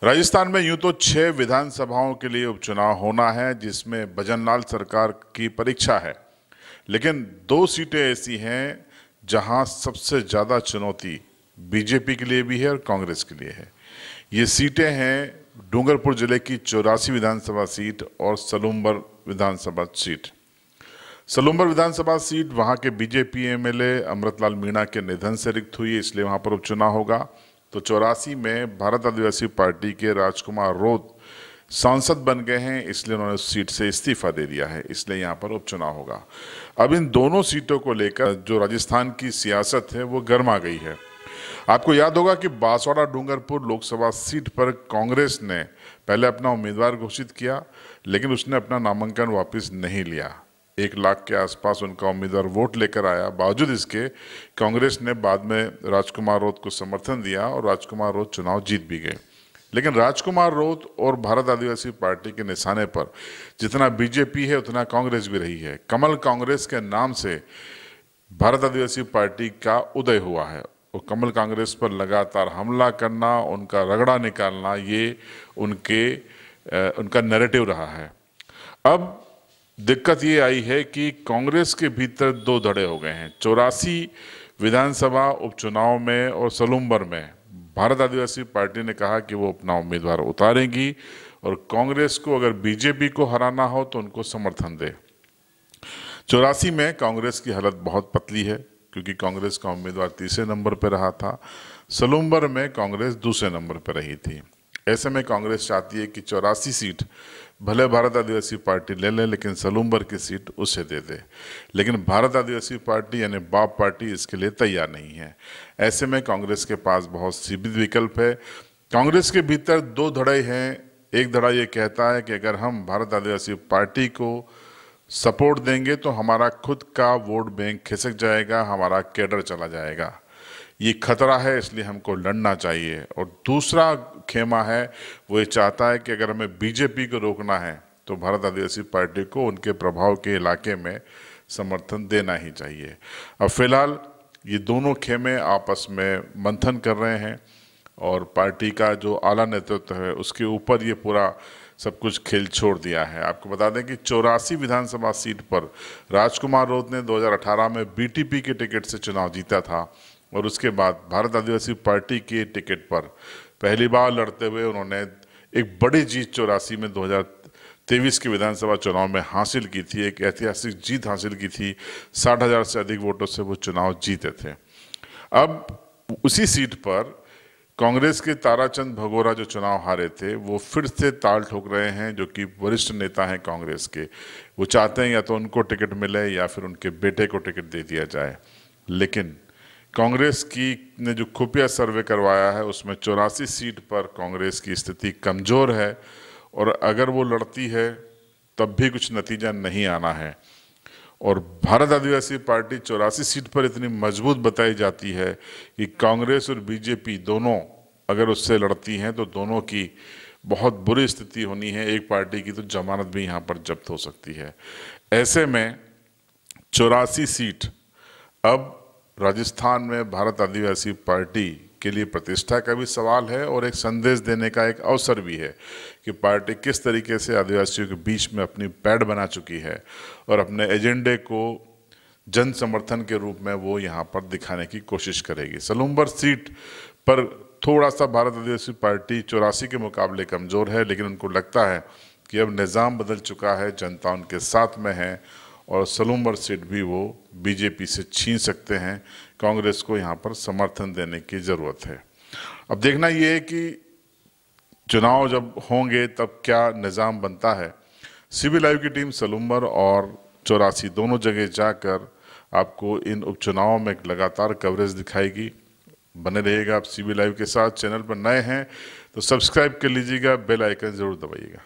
राजस्थान में यूं तो 6 विधानसभाओं के लिए उपचुनाव होना है, जिसमें भजनलाल सरकार की परीक्षा है। लेकिन 2 सीटें ऐसी हैं जहां सबसे ज्यादा चुनौती बीजेपी के लिए भी है और कांग्रेस के लिए है। ये सीटें हैं डूंगरपुर जिले की 84 विधानसभा सीट और सलूम्बर विधानसभा सीट। सलूम्बर विधानसभा सीट वहां के बीजेपी एमएलए अमृतलाल मीणा के निधन से रिक्त हुई, इसलिए वहां पर उपचुनाव होगा। तो 84 में भारत आदिवासी पार्टी के राजकुमार रोत सांसद बन गए हैं, इसलिए उन्होंने उस सीट से इस्तीफा दे दिया है, इसलिए यहाँ पर उपचुनाव होगा। अब इन दोनों सीटों को लेकर जो राजस्थान की सियासत है वो गर्मा गई है। आपको याद होगा कि बांसवाड़ा डूंगरपुर लोकसभा सीट पर कांग्रेस ने पहले अपना उम्मीदवार घोषित किया, लेकिन उसने अपना नामांकन वापस नहीं लिया। 1 लाख के आसपास उनका उम्मीदवार वोट लेकर आया। बावजूद इसके कांग्रेस ने बाद में राजकुमार रोत को समर्थन दिया और राजकुमार रोत चुनाव जीत भी गए। लेकिन राजकुमार रोत और भारत आदिवासी पार्टी के निशाने पर जितना बीजेपी है उतना कांग्रेस भी रही है। कमल कांग्रेस के नाम से भारत आदिवासी पार्टी का उदय हुआ है और कमल कांग्रेस पर लगातार हमला करना, उनका रगड़ा निकालना, ये उनका नैरेटिव रहा है। अब दिक्कत ये आई है कि कांग्रेस के भीतर 2 धड़े हो गए हैं। 84 विधानसभा उपचुनाव में और सलूम्बर में भारत आदिवासी पार्टी ने कहा कि वो अपना उम्मीदवार उतारेगी और कांग्रेस को अगर बीजेपी को हराना हो तो उनको समर्थन दे। 84 में कांग्रेस की हालत बहुत पतली है क्योंकि कांग्रेस का उम्मीदवार तीसरे नंबर पर रहा था। सलूम्बर में कांग्रेस दूसरे नंबर पर रही थी। ऐसे में कांग्रेस चाहती है कि 84 सीट भले भारत आदिवासी पार्टी ले ले, लेकिन सलूम्बर की सीट उसे दे दे। लेकिन भारत आदिवासी पार्टी यानी बाप पार्टी इसके लिए तैयार नहीं है। ऐसे में कांग्रेस के पास बहुत सीमित विकल्प है। कांग्रेस के भीतर 2 धड़े हैं। एक धड़ा ये कहता है कि अगर हम भारत आदिवासी पार्टी को सपोर्ट देंगे तो हमारा खुद का वोट बैंक खिसक जाएगा, हमारा कैडर चला जाएगा, ये खतरा है, इसलिए हमको लड़ना चाहिए। और दूसरा खेमा है वो ये चाहता है कि अगर हमें बीजेपी को रोकना है तो भारत आदिवासी पार्टी को उनके प्रभाव के इलाके में समर्थन देना ही चाहिए। अब फिलहाल ये दोनों खेमे आपस में मंथन कर रहे हैं और पार्टी का जो आला नेतृत्व है उसके ऊपर ये पूरा सब कुछ खेल छोड़ दिया है। आपको बता दें कि 84 विधानसभा सीट पर राजकुमार रोत ने 2018 में बीटीपी के टिकट से चुनाव जीता था और उसके बाद भारत आदिवासी पार्टी के टिकट पर पहली बार लड़ते हुए उन्होंने एक बड़ी जीत 84 में 2023 के विधानसभा चुनाव में हासिल की थी। एक ऐतिहासिक जीत हासिल की थी। 60,000 से अधिक वोटों से वो चुनाव जीते थे। अब उसी सीट पर कांग्रेस के ताराचंद भगोरा जो चुनाव हारे थे वो फिर से ताल ठोक रहे हैं, जो कि वरिष्ठ नेता हैं कांग्रेस के। वो चाहते हैं या तो उनको टिकट मिले या फिर उनके बेटे को टिकट दे दिया जाए। लेकिन कांग्रेस की ने जो खुफिया सर्वे करवाया है उसमें 84 सीट पर कांग्रेस की स्थिति कमजोर है और अगर वो लड़ती है तब भी कुछ नतीजा नहीं आना है। और भारत आदिवासी पार्टी 84 सीट पर इतनी मजबूत बताई जाती है कि कांग्रेस और बीजेपी दोनों अगर उससे लड़ती हैं तो दोनों की बहुत बुरी स्थिति होनी है। एक पार्टी की तो जमानत भी यहाँ पर जब्त हो सकती है। ऐसे में 84 सीट अब राजस्थान में भारत आदिवासी पार्टी के लिए प्रतिष्ठा का भी सवाल है और एक संदेश देने का एक अवसर भी है कि पार्टी किस तरीके से आदिवासियों के बीच में अपनी पैड़ बना चुकी है और अपने एजेंडे को जन समर्थन के रूप में वो यहाँ पर दिखाने की कोशिश करेगी। सलूम्बर सीट पर थोड़ा सा भारत आदिवासी पार्टी 84 के मुकाबले कमज़ोर है, लेकिन उनको लगता है कि अब निज़ाम बदल चुका है, जनता उनके साथ में है और सलूम्बर सीट भी वो बीजेपी से छीन सकते हैं। कांग्रेस को यहाँ पर समर्थन देने की ज़रूरत है। अब देखना ये है कि चुनाव जब होंगे तब क्या निज़ाम बनता है। सीबी लाइव की टीम सलूम्बर और 84 दोनों जगह जाकर आपको इन उपचुनावों में लगातार कवरेज दिखाएगी। बने रहिएगा आप सीबी लाइव के साथ। चैनल पर नए हैं तो सब्सक्राइब कर लीजिएगा, बेल आइकन ज़रूर दबाइएगा।